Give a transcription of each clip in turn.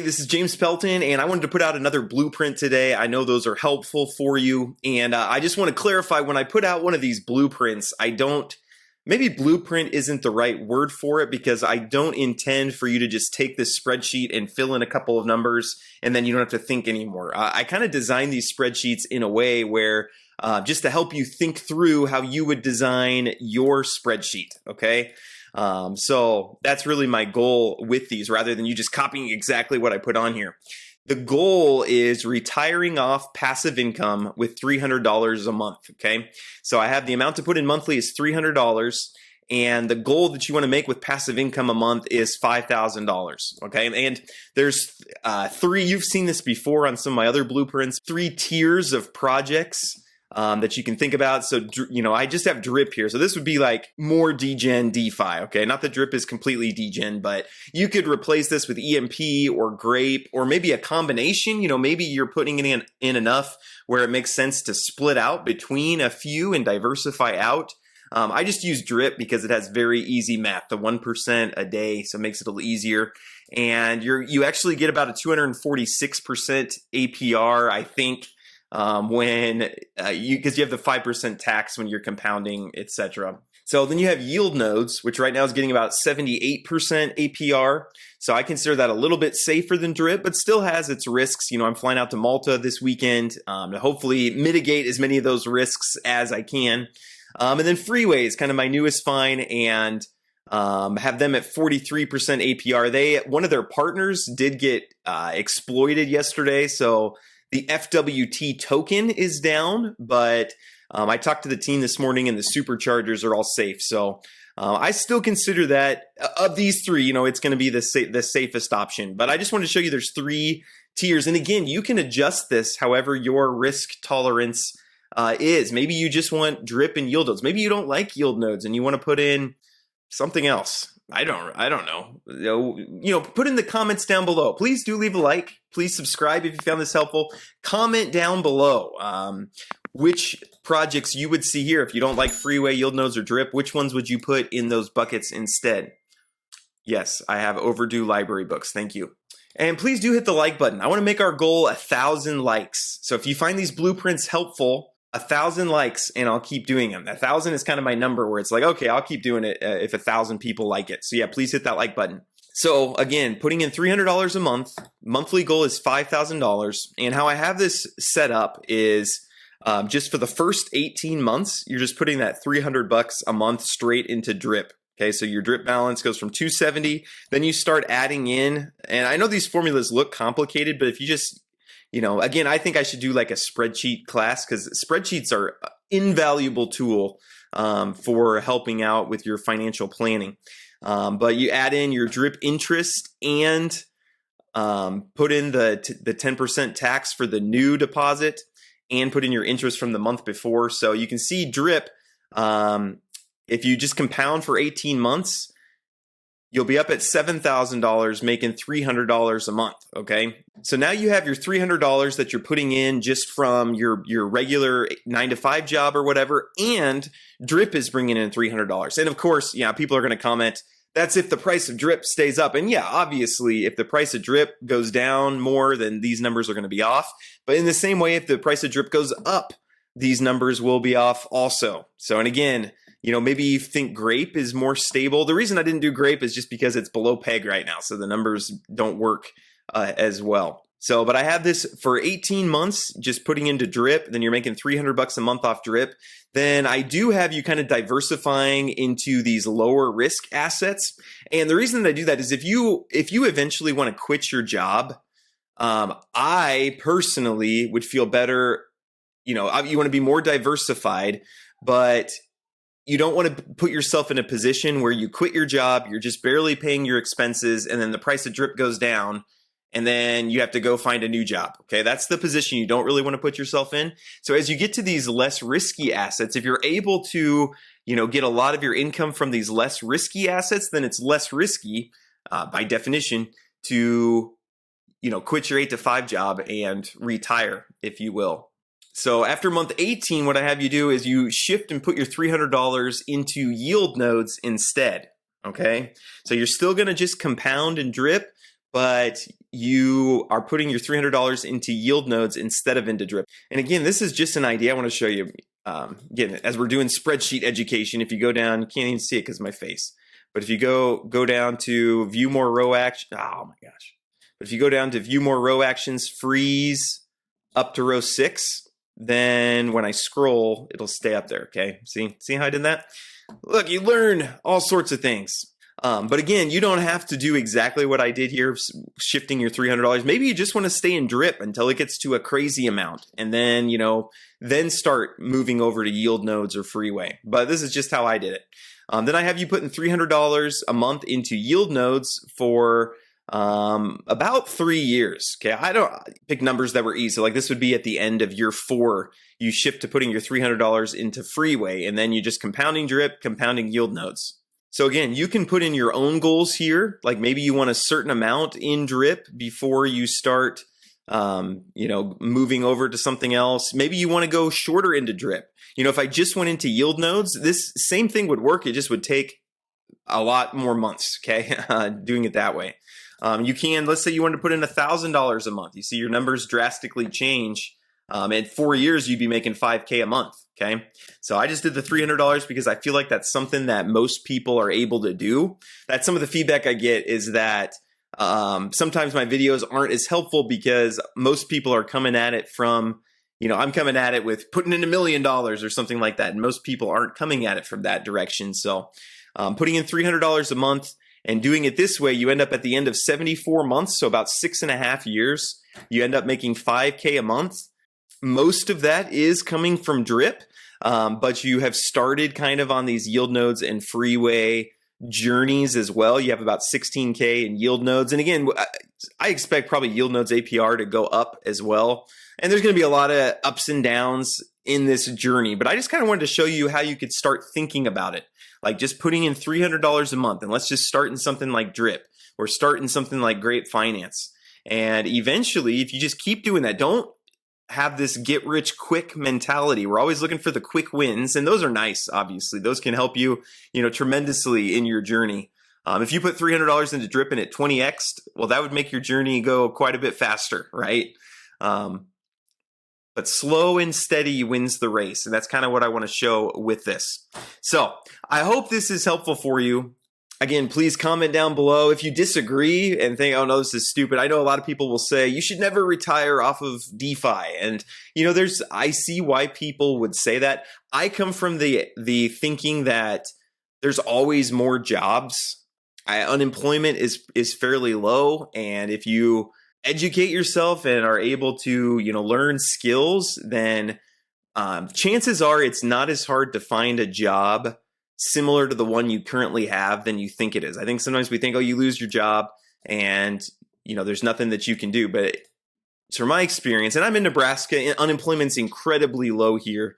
Hey, this is James Pelton, and I wanted to put out another blueprint today. I know those are helpful for you, and I just want to clarify, when I put out one of these blueprints, maybe blueprint isn't the right word for it, because I don't intend for you to just take this spreadsheet and fill in a couple of numbers, and then you don't have to think anymore. I kind of designed these spreadsheets in a way where just to help you think through how you would design your spreadsheet, okay? So that's really my goal with these, rather than you just copying exactly what I put on here. The goal is retiring off passive income with $300 a month, okay? So I have the amount to put in monthly is $300, and the goal that you want to make with passive income a month is $5,000, okay? And there's you've seen this before on some of my other blueprints, 3 tiers of projects that you can think about. So, I just have drip here. So this would be like more degen DeFi, okay? Not that drip is completely degen, but you could replace this with EMP or grape, or maybe a combination. Maybe you're putting it in enough where it makes sense to split out between a few and diversify out. I just use drip because it has very easy math, the 1% a day, so it makes it a little easier. And you actually get about a 246% APR, I think, because you have the 5% tax when you're compounding, etc. So then you have yield nodes, which right now is getting about 78% APR. So I consider that a little bit safer than drip, but still has its risks. I'm flying out to Malta this weekend to hopefully mitigate as many of those risks as I can. And then Freeway is kind of my newest find, and have them at 43% APR. One of their partners did get exploited yesterday, so the FWT token is down, but I talked to the team this morning, and the superchargers are all safe. So I still consider that of these 3, it's going to be the safest option. But I just want to show you there's 3 tiers. And again, you can adjust this however your risk tolerance is. Maybe you just want drip and yield nodes. Maybe you don't like yield nodes and you want to put in something else. I don't know. Put in the comments down below. Please do leave a like. Please subscribe if you found this helpful. Comment down below which projects you would see here. If you don't like Freeway, yield nodes, or drip, which ones would you put in those buckets instead? Yes, I have overdue library books. Thank you. And please do hit the like button. I want to make our goal 1,000 likes. So if you find these blueprints helpful, 1,000 likes, and I'll keep doing them. 1,000 is kind of my number where it's like, okay, I'll keep doing it if 1,000 people like it. So yeah, please hit that like button. So again, putting in $300 a month, monthly goal is $5,000. And how I have this set up is just for the first 18 months, you're just putting that $300 a month straight into drip. Okay, so your drip balance goes from 270, then you start adding in, and I know these formulas look complicated, but if you just again, I think I should do like a spreadsheet class, because spreadsheets are an invaluable tool for helping out with your financial planning. But you add in your drip interest and put in the 10% tax for the new deposit, and put in your interest from the month before. So you can see drip, if you just compound for 18 months, you'll be up at $7,000, making $300 a month, okay? So now you have your $300 that you're putting in just from your regular 9-to-5 job or whatever, and drip is bringing in $300. And of course, people are going to comment, that's if the price of drip stays up. And yeah, obviously, if the price of drip goes down more, then these numbers are going to be off. But in the same way, if the price of drip goes up, these numbers will be off also. So, and again, maybe you think grape is more stable. The reason I didn't do grape is just because it's below peg right now, so the numbers don't work as well. So, but I have this for 18 months, just putting into drip, then you're making $300 a month off drip. Then I do have you kind of diversifying into these lower risk assets. And the reason that I do that is if you eventually want to quit your job, I personally would feel better. You want to be more diversified, but you don't want to put yourself in a position where you quit your job, you're just barely paying your expenses, and then the price of drip goes down, and then you have to go find a new job. Okay, that's the position you don't really want to put yourself in. So as you get to these less risky assets, if you're able to, get a lot of your income from these less risky assets, then it's less risky by definition to, quit your 8-to-5 job and retire, if you will. So after month 18, what I have you do is you shift and put your $300 into yield nodes instead, okay? So you're still going to just compound and drip, but you are putting your $300 into yield nodes instead of into drip. And again, this is just an idea I want to show you. Again, as we're doing spreadsheet education, if you go down, you can't even see it because of my face. But if you go down to view more row action, oh my gosh. But if you go down to view more row actions, freeze up to row 6, then when I scroll, it'll stay up there, okay? See how I did that? Look, you learn all sorts of things. But again, you don't have to do exactly what I did here, shifting your $300. Maybe you just want to stay in drip until it gets to a crazy amount. And then, then start moving over to yield nodes or freeway. But this is just how I did it. Then I have you putting $300 a month into yield nodes for about 3 years. Okay, I don't pick numbers that were easy. Like this would be at the end of year 4. You shift to putting your $300 into freeway, and then you just compounding drip, compounding yield nodes. So again, you can put in your own goals here. Like maybe you want a certain amount in drip before you start, moving over to something else. Maybe you want to go shorter into drip. If I just went into yield nodes, this same thing would work. It just would take a lot more months, okay, doing it that way. Let's say you wanted to put in $1,000 a month. You see your numbers drastically change. In 4 years, you'd be making $5K a month, okay? So I just did the $300 because I feel like that's something that most people are able to do. That's some of the feedback I get is that sometimes my videos aren't as helpful because most people are coming at it from, I'm coming at it with putting in $1 million or something like that. And most people aren't coming at it from that direction. So putting in $300 a month and doing it this way, you end up at the end of 74 months, so about 6.5 years, you end up making $5K a month. Most of that is coming from drip, but you have started kind of on these yield nodes and freeway journeys as well. You have about 16K in yield nodes. And again, I expect probably yield nodes APR to go up as well. And there's going to be a lot of ups and downs in this journey, but I just kind of wanted to show you how you could start thinking about it. Like just putting in $300 a month, and let's just start in something like drip or start in something like Great Finance. And eventually, if you just keep doing that, don't have this get rich quick mentality. We're always looking for the quick wins, and those are nice, obviously. Those can help you, tremendously in your journey. If you put $300 into drip and it 20x'd, well, that would make your journey go quite a bit faster, right? But slow and steady wins the race. And that's kind of what I want to show with this. So I hope this is helpful for you. Again, please comment down below if you disagree and think, oh no, this is stupid. I know a lot of people will say you should never retire off of DeFi. And I see why people would say that. I come from the thinking that there's always more jobs. Unemployment is fairly low. And if you educate yourself and are able to, learn skills, then chances are it's not as hard to find a job similar to the one you currently have than you think it is. I think sometimes we think, oh, you lose your job and, there's nothing that you can do. But from my experience, and I'm in Nebraska, unemployment's incredibly low here.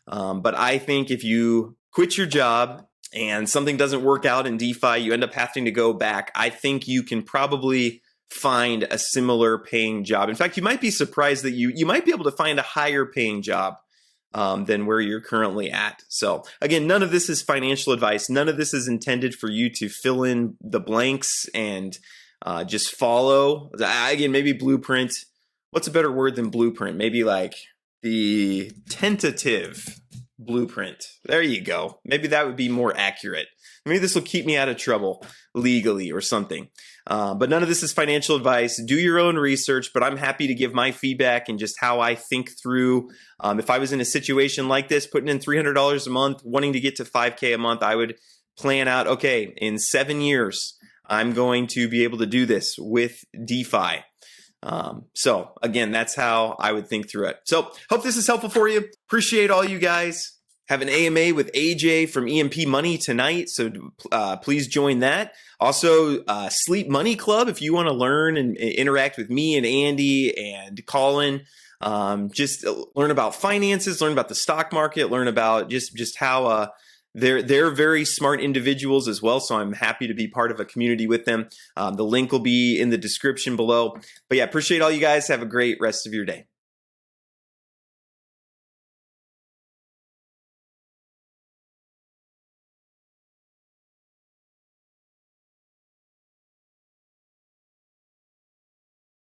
But I think if you quit your job and something doesn't work out in DeFi, you end up having to go back. I think you can probably find a similar paying job. In fact, you might be surprised that you might be able to find a higher paying job than where you're currently at. So again, none of this is financial advice. None of this is intended for you to fill in the blanks and just follow. Again, maybe blueprint. What's a better word than blueprint? Maybe like the tentative blueprint. There you go. Maybe that would be more accurate. Maybe this will keep me out of trouble legally or something. But none of this is financial advice. Do your own research, but I'm happy to give my feedback and just how I think through. If I was in a situation like this, putting in $300 a month, wanting to get to 5K a month, I would plan out, okay, in 7 years, I'm going to be able to do this with DeFi. So again, that's how I would think through it. So hope this is helpful for you. Appreciate all you guys. Have an AMA with AJ from EMP Money tonight, so please join that. Also, Sleep Money Club, if you want to learn and interact with me and Andy and Colin, just learn about finances, learn about the stock market, learn about just how they're very smart individuals as well, so I'm happy to be part of a community with them. The link will be in the description below. But yeah, appreciate all you guys. Have a great rest of your day.